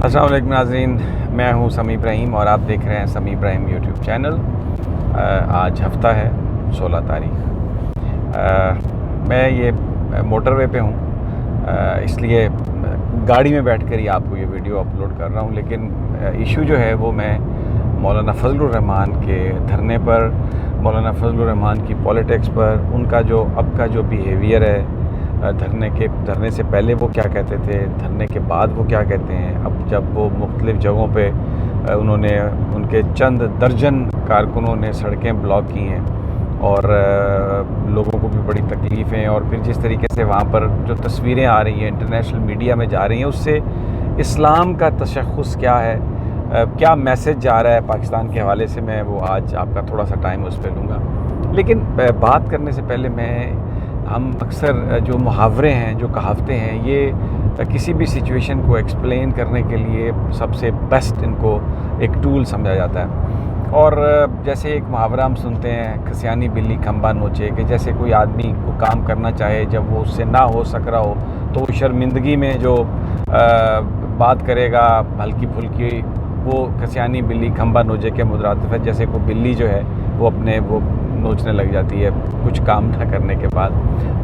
السلام علیکم ناظرین، میں ہوں سمی ابراہیم اور آپ دیکھ رہے ہیں سمی ابراہیم یوٹیوب چینل۔ آج ہفتہ ہے 16 تاریخ۔ میں یہ موٹر وے پہ ہوں، اس لیے گاڑی میں بیٹھ کر ہی آپ کو یہ ویڈیو اپلوڈ کر رہا ہوں، لیکن ایشو جو ہے وہ میں مولانا فضل الرحمان کے دھرنے پر، مولانا فضل الرحمان کی پولیٹکس پر، ان کا جو اب کا جو بیہیویئر ہے، دھرنے سے پہلے وہ کیا کہتے تھے، دھرنے کے بعد وہ کیا کہتے ہیں، اب جب وہ مختلف جگہوں پہ انہوں نے ان کے چند درجن کارکنوں نے سڑکیں بلاک کی ہیں اور لوگوں کو بھی بڑی تکلیفیں، اور پھر جس طریقے سے وہاں پر جو تصویریں آ رہی ہیں انٹرنیشنل میڈیا میں جا رہی ہیں، اس سے اسلام کا تشخص کیا ہے، کیا میسج جا رہا ہے پاکستان کے حوالے سے، میں وہ آج آپ کا تھوڑا سا ٹائم اس پہ لوں گا۔ لیکن بات کرنے سے پہلے ہم اکثر جو محاورے ہیں، جو کہاوتیں ہیں، یہ کسی بھی سچویشن کو ایکسپلین کرنے کے لیے سب سے بیسٹ ان کو ایک ٹول سمجھا جاتا ہے۔ اور جیسے ایک محاورہ ہم سنتے ہیں، کھسیانی بلی کھمبا نوچے، کہ جیسے کوئی آدمی کو کام کرنا چاہے، جب وہ اس سے نہ ہو سک رہا ہو تو وہ شرمندگی میں جو بات کرے گا ہلکی پھلکی، وہ کھسیانی بلی کھمبا نوچے کے مترادف ہے، جیسے کوئی بلی جو ہے وہ وہ نوچنے لگ جاتی ہے کچھ کام نہ کرنے کے بعد۔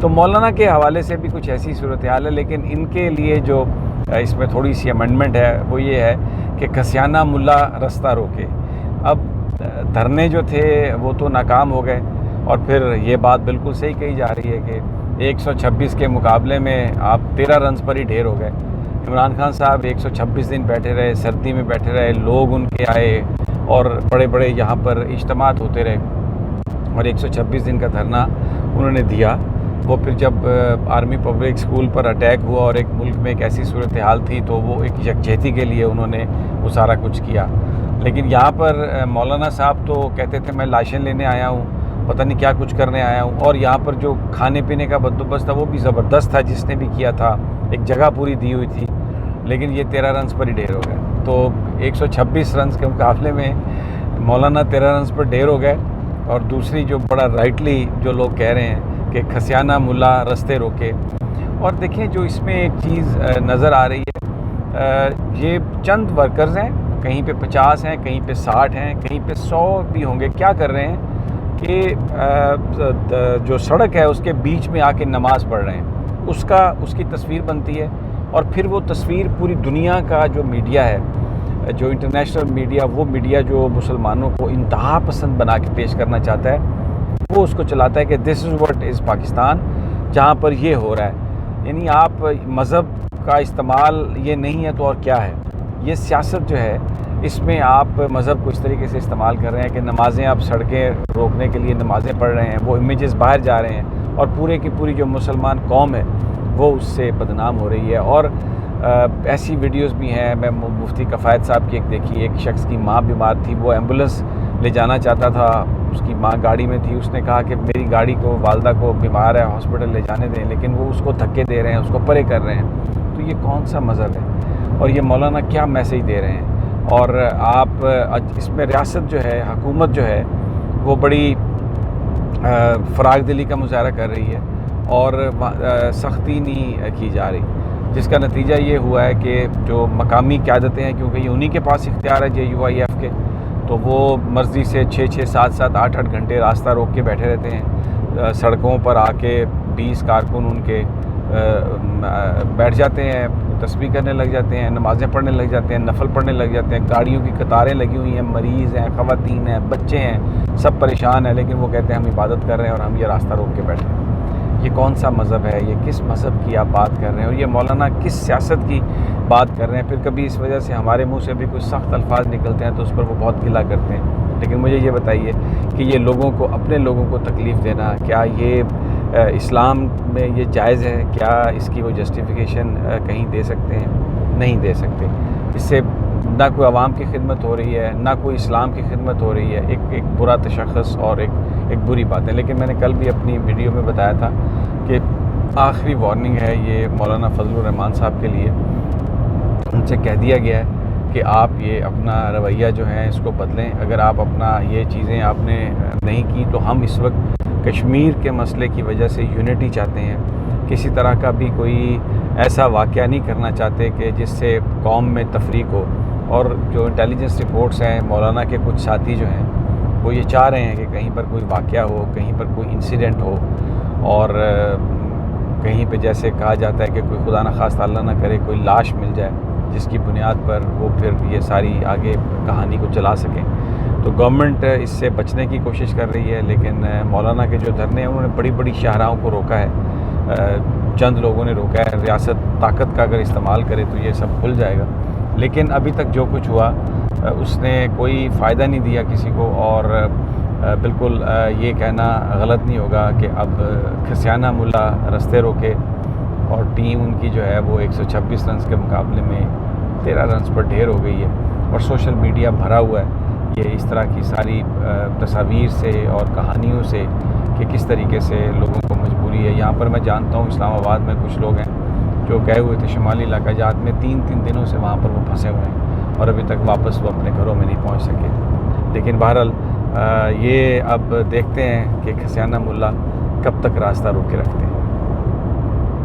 تو مولانا کے حوالے سے بھی کچھ ایسی صورتحال ہے، لیکن ان کے لیے جو اس میں تھوڑی سی امینڈمنٹ ہے وہ یہ ہے کہ کھسیانہ ملا رستہ روکے۔ اب دھرنے جو تھے وہ تو ناکام ہو گئے، اور پھر یہ بات بالکل صحیح کہی جا رہی ہے کہ 126 کے مقابلے میں آپ 13 رنز پر ہی ڈھیر ہو گئے۔ عمران خان صاحب 126 دن بیٹھے رہے، سردی میں بیٹھے رہے، لوگ ان کے آئے اور بڑے بڑے یہاں پر اجتماعات ہوتے رہے، اور 126 دن کا دھرنا انہوں نے دیا۔ وہ پھر جب آرمی پبلک اسکول پر اٹیک ہوا اور ایک ملک میں ایک ایسی صورتحال تھی، تو وہ ایک یکجہتی کے لیے انہوں نے وہ سارا کچھ کیا۔ لیکن یہاں پر مولانا صاحب تو کہتے تھے میں لاشیں لینے آیا ہوں، پتہ نہیں کیا کچھ کرنے آیا ہوں، اور یہاں پر جو کھانے پینے کا بندوبست تھا وہ بھی زبردست تھا، جس نے بھی کیا تھا، ایک جگہ پوری دی ہوئی تھی، لیکن یہ 13 رنز پر ہی ڈھیر ہو گئے۔ تو 126 رنز کے مقابلے میں مولانا 13 رنز پر ڈھیر ہو گئے۔ اور دوسری جو بڑا رائٹلی جو لوگ کہہ رہے ہیں کہ کھسیانہ ملا رستے روکے، اور دیکھیں جو اس میں ایک چیز نظر آ رہی ہے، یہ چند ورکرز ہیں، کہیں پہ 50 ہیں، کہیں پہ 60 ہیں، کہیں پہ 100 بھی ہوں گے، کیا کر رہے ہیں کہ جو سڑک ہے اس کے بیچ میں آ کے نماز پڑھ رہے ہیں، اس کی تصویر بنتی ہے، اور پھر وہ تصویر پوری دنیا کا جو میڈیا ہے، جو انٹرنیشنل میڈیا، وہ میڈیا جو مسلمانوں کو انتہا پسند بنا کے پیش کرنا چاہتا ہے، وہ اس کو چلاتا ہے کہ دس از واٹ از پاکستان، جہاں پر یہ ہو رہا ہے۔ یعنی آپ مذہب کا استعمال یہ نہیں ہے تو اور کیا ہے؟ یہ سیاست جو ہے، اس میں آپ مذہب کو اس طریقے سے استعمال کر رہے ہیں کہ نمازیں آپ سڑکیں روکنے کے لیے نمازیں پڑھ رہے ہیں، وہ امیجز باہر جا رہے ہیں، اور پورے کی پوری جو مسلمان قوم ہے وہ اس سے بدنام ہو رہی ہے۔ اور ایسی ویڈیوز بھی ہیں، میں مفتی کفایت صاحب کی ایک دیکھی، ایک شخص کی ماں بیمار تھی، وہ ایمبولینس لے جانا چاہتا تھا، اس کی ماں گاڑی میں تھی، اس نے کہا کہ میری گاڑی کو، والدہ کو بیمار ہے، ہاسپٹل لے جانے دیں، لیکن وہ اس کو دھکے دے رہے ہیں، اس کو پرے کر رہے ہیں۔ تو یہ کون سا مذہب ہے، اور یہ مولانا کیا میسیج دے رہے ہیں؟ اور آپ اس میں ریاست جو ہے، حکومت جو ہے، وہ بڑی فراغ دلی کا مظاہرہ کر رہی ہے، اور سختی نہیں کی جا رہی، جس کا نتیجہ یہ ہوا ہے کہ جو مقامی قیادتیں ہیں، کیونکہ یہ انہی کے پاس اختیار ہے JUIF کے، تو وہ مرضی سے 6-6 7-7 8-8 گھنٹے راستہ روک کے بیٹھے رہتے ہیں، سڑکوں پر آ کے 20 کارکن ان کے بیٹھ جاتے ہیں، تسبیح کرنے لگ جاتے ہیں، نمازیں پڑھنے لگ جاتے ہیں، نفل پڑھنے لگ جاتے ہیں، گاڑیوں کی قطاریں لگی ہوئی ہیں، مریض ہیں، خواتین ہیں، بچے ہیں، سب پریشان ہیں، لیکن وہ کہتے ہیں ہم عبادت کر رہے ہیں اور ہم یہ راستہ روک کے بیٹھے ہیں۔ یہ کون سا مذہب ہے؟ یہ کس مذہب کی آپ بات کر رہے ہیں؟ اور یہ مولانا کس سیاست کی بات کر رہے ہیں؟ پھر کبھی اس وجہ سے ہمارے منہ سے بھی کچھ سخت الفاظ نکلتے ہیں تو اس پر وہ بہت گلہ کرتے ہیں، لیکن مجھے یہ بتائیے کہ یہ لوگوں کو، اپنے لوگوں کو تکلیف دینا، کیا یہ اسلام میں یہ جائز ہے؟ کیا اس کی وہ جسٹیفیکیشن کہیں دے سکتے ہیں؟ نہیں دے سکتے۔ اس سے نہ کوئی عوام کی خدمت ہو رہی ہے، نہ کوئی اسلام کی خدمت ہو رہی ہے، ایک برا تشخص اور ایک بری بات ہے۔ لیکن میں نے کل بھی اپنی ویڈیو میں بتایا تھا کہ آخری وارننگ ہے یہ مولانا فضل الرحمان صاحب کے لیے، ان سے کہہ دیا گیا ہے کہ آپ یہ اپنا رویہ جو ہے اس کو بدلیں، اگر آپ اپنا یہ چیزیں آپ نے نہیں کی تو ہم اس وقت کشمیر کے مسئلے کی وجہ سے یونٹی چاہتے ہیں، کسی طرح کا بھی کوئی ایسا واقعہ نہیں کرنا چاہتے کہ جس سے قوم میں تفریق ہو. اور جو انٹیلیجنس رپورٹس ہیں مولانا کے کچھ ساتھی جو ہیں وہ یہ چاہ رہے ہیں کہ کہیں پر کوئی واقعہ ہو, کہیں پر کوئی انسیڈنٹ ہو, اور کہیں پہ جیسے کہا جاتا ہے کہ کوئی خدا نخواستہ اللہ نہ کرے کوئی لاش مل جائے جس کی بنیاد پر وہ پھر یہ ساری آگے کہانی کو چلا سکیں. تو گورنمنٹ اس سے بچنے کی کوشش کر رہی ہے, لیکن مولانا کے جو دھرنے ہیں انہوں نے بڑی بڑی شاہراہوں کو روکا ہے, چند لوگوں نے روکا ہے. ریاست طاقت کا اگر استعمال کرے تو یہ سب کھل جائے گا, لیکن ابھی تک جو کچھ ہوا اس نے کوئی فائدہ نہیں دیا کسی کو. اور بالکل یہ کہنا غلط نہیں ہوگا کہ اب کھسیانہ ملا رستے روکے اور ٹیم ان کی جو ہے وہ 126 رنز کے مقابلے میں 13 رنز پر ڈھیر ہو گئی ہے. اور سوشل میڈیا بھرا ہوا ہے یہ اس طرح کی ساری تصاویر سے اور کہانیوں سے کہ کس طریقے سے لوگوں کو مجبوری ہے. یہاں پر میں جانتا ہوں اسلام آباد میں کچھ لوگ ہیں جو گئے ہوئے تھے شمالی علاقہ جات میں, 3 دنوں سے وہاں پر وہ پھنسے ہوئے ہیں اور ابھی تک واپس وہ اپنے گھروں میں نہیں پہنچ سکے. لیکن بہرحال یہ اب دیکھتے ہیں کہ کھسیانہ ملا کب تک راستہ روک کے رکھتے ہیں.